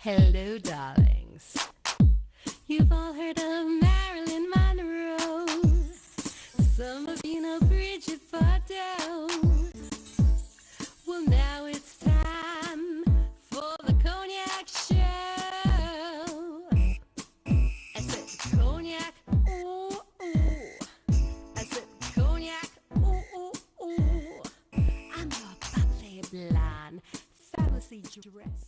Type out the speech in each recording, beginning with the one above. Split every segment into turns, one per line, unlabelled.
Hello, darlings. You've all heard of Marilyn Monroe. Some of you know Bridget Bardot. Well, now it's time for the Cognac show. I said cognac, ooh, ooh. I said cognac, ooh, ooh, ooh. I'm your bubbly blonde, fabulously dressed.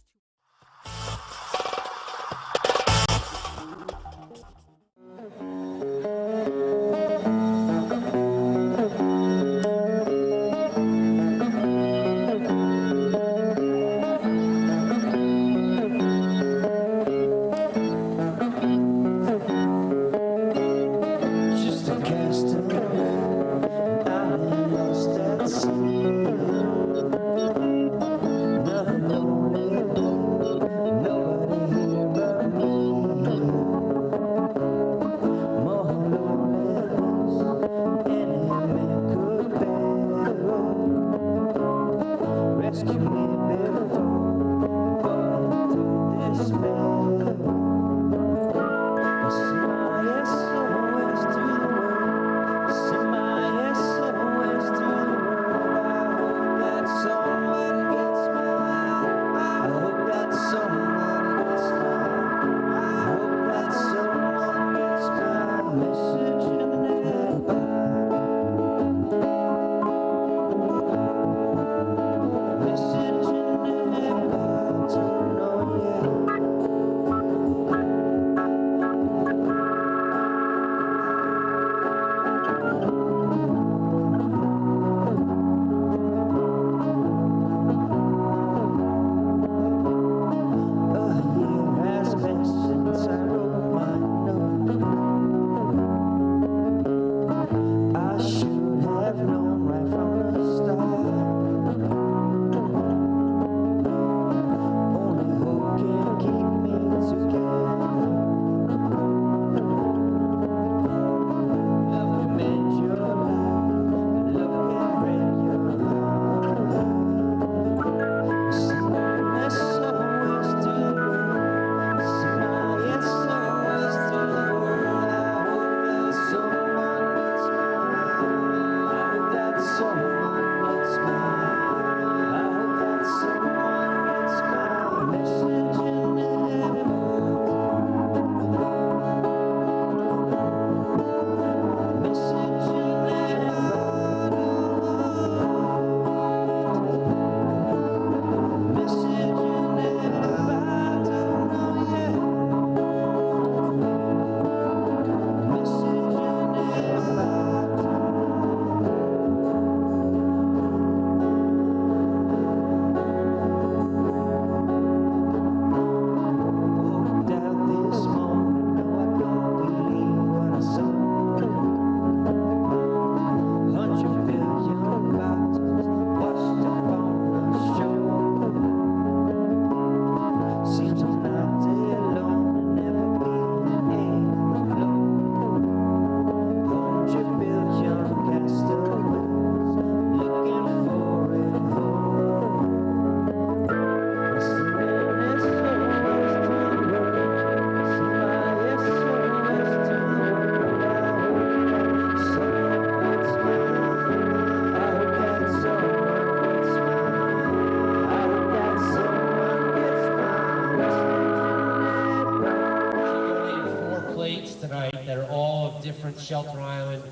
Different Shelter Island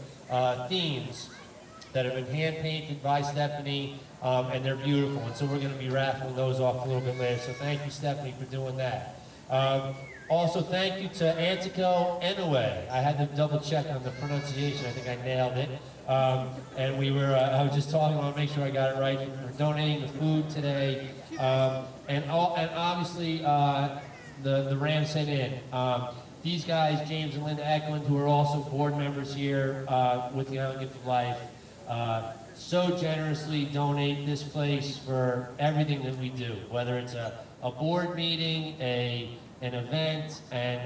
themes that have been hand painted by Stephanie, and they're beautiful. And so we're going to be raffling those off a little bit later. So thank you, Stephanie, for doing that. Also, thank you to Antico Inoue. I had to double check on the pronunciation. I think I nailed it. And we were, I was just talking, I want to make sure I got it right, for donating the food today. And obviously, the Ramshead Inn. These guys, James and Linda Eklund, who are also board members here with the Island Gift of Life, so generously donate this place for everything that we do, whether it's a board meeting, an event, and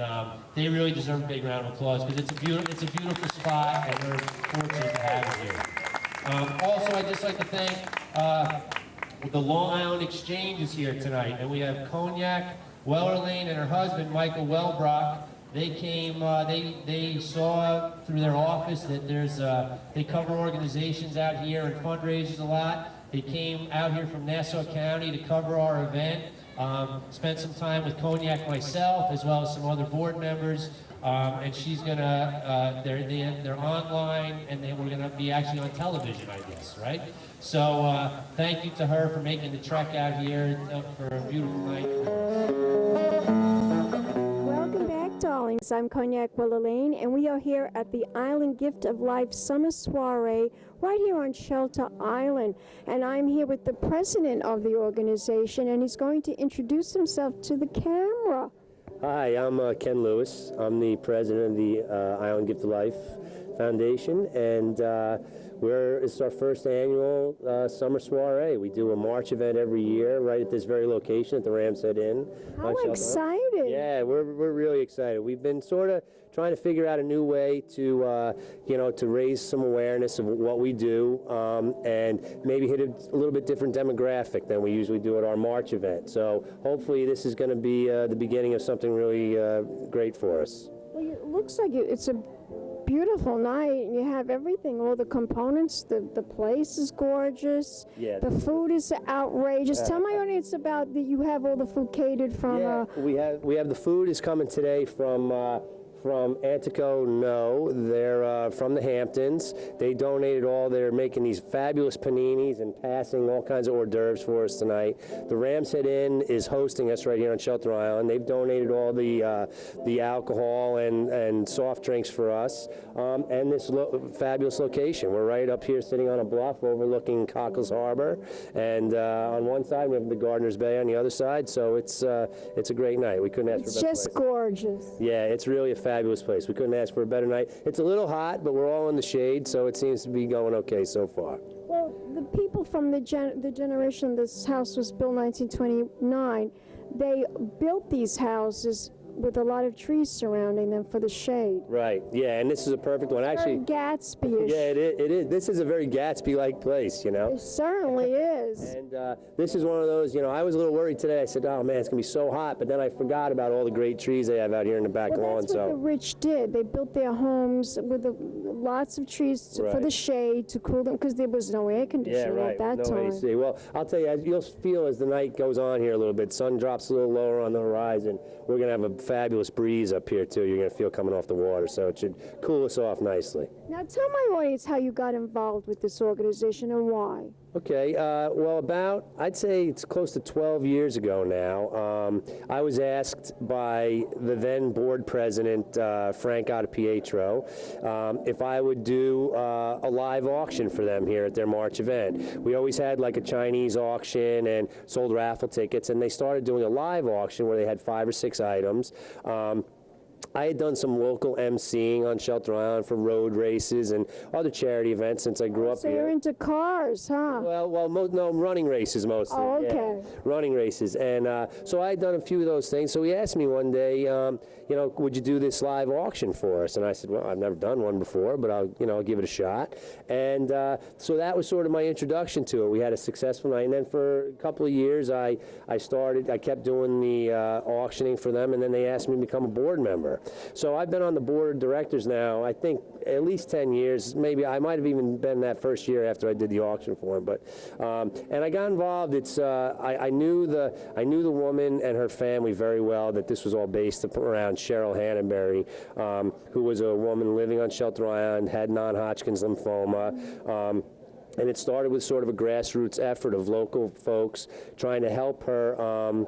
they really deserve a big round of applause because it's a beautiful spot, and we're fortunate to have it here. Also, I'd just like to thank the Long Island Exchange is here tonight, and we have Cognac, Wellerlane and her husband, Michael Wellbrock, they came, they saw through their office that they cover organizations out here and fundraisers a lot. They came out here from Nassau County to cover our event. Spent some time with Cognac myself, as well as some other board members. And she's gonna, they're online, and we're gonna be actually on television, I guess, right? So thank you to her for making the trek out here for a beautiful night.
Welcome back, darlings. I'm Cognac Wellerlane, and we are here at the Island Gift of Life Summer Soiree right here on Shelter Island. And I'm here with the president of the organization, and he's going to introduce himself to the camera.
Hi, I'm Ken Lewis. I'm the president of the Island Gift of Life Foundation, and it's our first annual summer soiree. We do a March event every year right at this very location at the Ram's Head Inn.
How excited!
Yeah, we're really excited. We've been sort of trying to figure out a new way to to raise some awareness of what we do, and maybe hit a little bit different demographic than we usually do at our March event. So hopefully this is going to be the beginning of something really great for us.
Well, it looks like it's a beautiful night, and you have everything, all the components. The place is gorgeous.
Yeah.
The food is outrageous. Tell my audience about that. You have all the food catered from.
Yeah, we have the food is coming today from Antico. No, they're from the Hamptons. They donated all. They're making these fabulous paninis and passing all kinds of hors d'oeuvres for us tonight. The Ram's Head Inn is hosting us right here on Shelter Island. They've donated all the alcohol and soft drinks for us, and this fabulous location. We're right up here sitting on a bluff overlooking Cockles Harbor, and on one side we have the Gardener's Bay on the other side, so it's a great night. We couldn't ask for a better place.
It's just gorgeous.
Yeah, it's really a fabulous place. We couldn't ask for a better night. It's a little hot, but we're all in the shade, so it seems to be going okay so far.
Well, the people from the generation, this house was built 1929, they built these houses with a lot of trees surrounding them for the shade.
Right, yeah, and this is a perfect one. Actually,
Gatsby-ish.
yeah, it is. This is a very Gatsby-like place, you know.
It certainly is.
And this is one of those, I was a little worried today. I said, oh man, it's going to be so hot, but then I forgot about all the great trees they have out here in the back lawn.
That's what the rich did. They built their homes with lots of trees for the shade to cool them, because there was no air conditioning at that time.
AC. Well, I'll tell you, you'll feel as the night goes on here a little bit, sun drops a little lower on the horizon, we're going to have a fabulous breeze up here too. You're going to feel coming off the water, so it should cool us off nicely.
Now tell my audience how you got involved with this organization and why.
Okay, well, I'd say it's close to 12 years ago now. I was asked by the then board president, Frank Pietro, if I would do a live auction for them here at their March event. We always had like a Chinese auction and sold raffle tickets, and they started doing a live auction where they had 5 or 6 items. I had done some local emceeing on Shelter Island for road races and other charity events since I grew up here.
So you're into cars, huh?
Well, no, running races mostly.
Oh, okay.
Yeah, running races, and so I had done a few of those things. So he asked me one day, would you do this live auction for us? And I said, well, I've never done one before, but I'll give it a shot. And so that was sort of my introduction to it. We had a successful night, and then for a couple of years, I kept doing the auctioning for them, and then they asked me to become a board member. So I've been on the board of directors now, I think, at least 10 years. Maybe I might have even been that first year after I did the auction for him. But and I got involved. I knew the woman and her family very well. That this was all based around Cheryl Hannonberry, who was a woman living on Shelter Island, had non-Hodgkin's lymphoma. And it started with sort of a grassroots effort of local folks trying to help her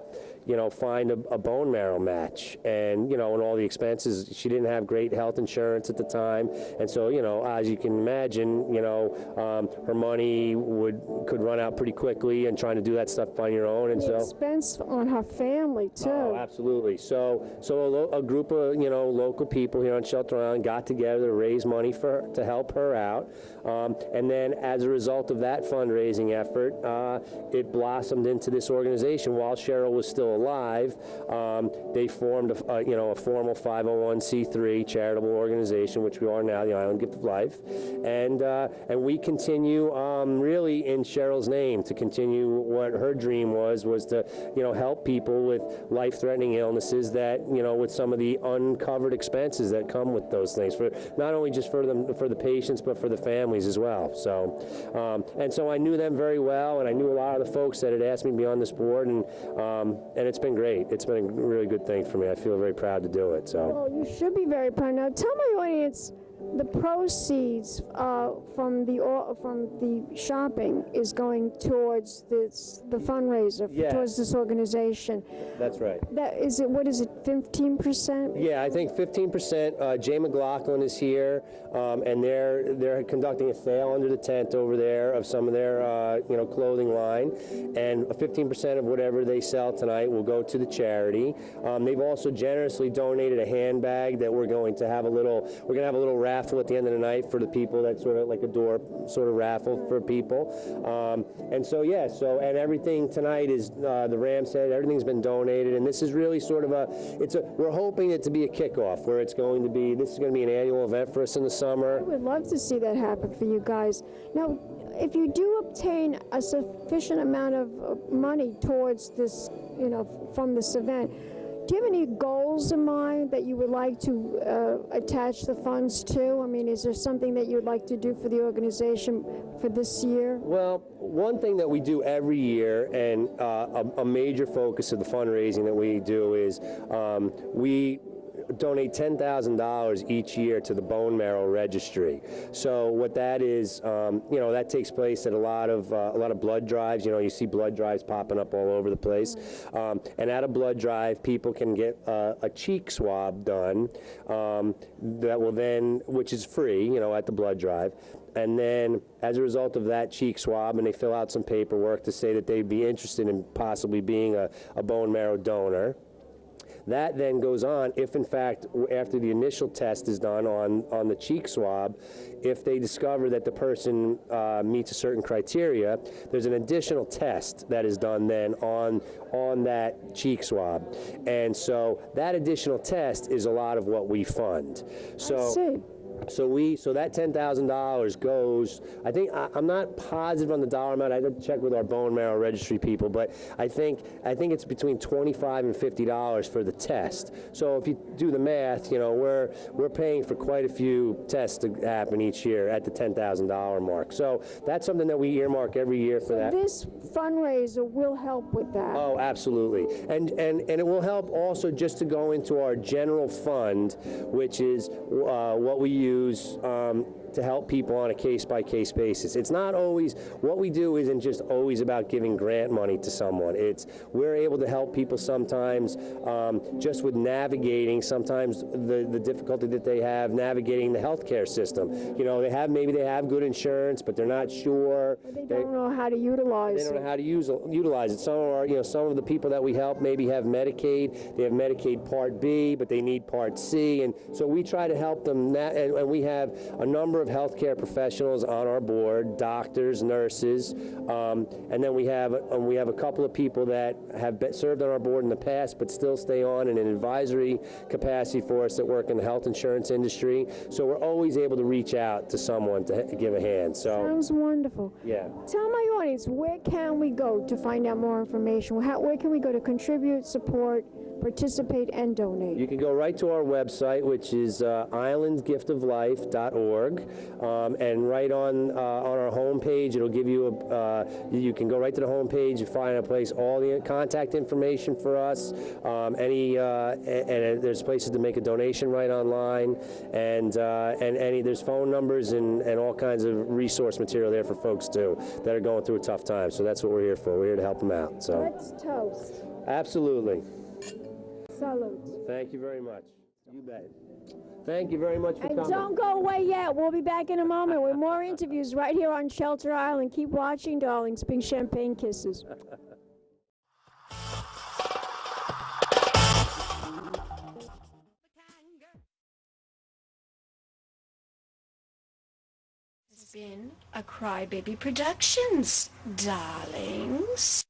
find a bone marrow match, and and all the expenses. She didn't have great health insurance at the time, and so as you can imagine, her money could run out pretty quickly, and trying to do that stuff on your own, and
the expense on her family too.
Oh, absolutely. So a group of local people here on Shelter Island got together to raise money to help her out, and then as a result of that fundraising effort, it blossomed into this organization while Cheryl was still still alive, they formed a formal 501c3 charitable organization, which we are now, the Island Gift of Life, and we continue really in Cheryl's name to continue what her dream was to help people with life-threatening illnesses that with some of the uncovered expenses that come with those things, for not only just for the patients but for the families as well. So and so I knew them very well, and I knew a lot of the folks that had asked me to be on this board, and it's been great. It's been a really good thing for me. I feel very proud to do it. So.
Well, you should be very proud. Now, tell my audience, the proceeds from the shopping is going towards the fundraiser, towards this organization.
That's right.
What is it, 15%?
Yeah, I think 15%. Jay McLaughlin is here, and they're conducting a sale under the tent over there of some of their clothing line, and 15% of whatever they sell tonight will go to the charity. They've also generously donated a handbag that we're going to have a little raffle at the end of the night for the people. That's sort of like a door sort of raffle for people. And so and everything tonight is the Ram said everything's been donated, and this is really sort of we're hoping it to be a kickoff where this is going to be an annual event for us in the summer.
I would love to see that happen for you guys. Now, if you do obtain a sufficient amount of money towards this, from this event, do you have any goals in mind that you would like to attach the funds to? I mean, is there something that you would like to do for the organization for this year?
Well, one thing that we do every year, and a major focus of the fundraising that we do, is we donate $10,000 each year to the bone marrow registry. So what that is, that takes place at a lot of blood drives. You see blood drives popping up all over the place. And at a blood drive, people can get a cheek swab done which is free, at the blood drive. And then, as a result of that cheek swab, and they fill out some paperwork to say that they'd be interested in possibly being a bone marrow donor. That then goes on, if in fact, after the initial test is done on the cheek swab, if they discover that the person meets a certain criteria, there's an additional test that is done then on that cheek swab. And so that additional test is a lot of what we fund.
I see.
So that $10,000 goes, I think, I'm not positive on the dollar amount. I have to check with our bone marrow registry people, but I think it's between $25 and $50 for the test. So if you do the math, we're paying for quite a few tests to happen each year at the $10,000 mark. So that's something that we earmark every year for that.
This fundraiser will help with that.
Oh, absolutely. And it will help also just to go into our general fund, which is what we use to help people on a case-by-case basis. It's not always, what we do isn't just always about giving grant money to someone. We're able to help people sometimes just with navigating, sometimes the difficulty that they have navigating the healthcare system. Maybe they have good insurance, but they're not sure.
They don't know how to utilize it.
They don't know how to utilize it. Some of the people that we help maybe have Medicaid. They have Medicaid Part B, but they need Part C, and so we try to help them. And we have a number of healthcare professionals on our board, doctors, nurses, and then we have a couple of people that have served on our board in the past but still stay on in an advisory capacity for us that work in the health insurance industry. So we're always able to reach out to someone to give a hand. So
sounds wonderful.
Yeah.
Tell my audience, where can we go to find out more information? Where can we go to contribute, support, participate, and donate?
You can go right to our website, which is islandgiftoflife.org, and right on our homepage, it'll give you you can go right to the homepage and find a place, all the contact information for us, and there's places to make a donation right online, and there's phone numbers and all kinds of resource material there for folks too that are going through a tough time. So that's what we're here for. We're here to help them out. So
let's toast.
Absolutely.
Salute.
Thank you very much. You bet. Thank you very much for
And
coming.
don't go away yet. We'll be back in a moment with more interviews right here on Shelter Island. Keep watching, darlings. Big champagne kisses.
It's been a Crybaby Productions, darlings.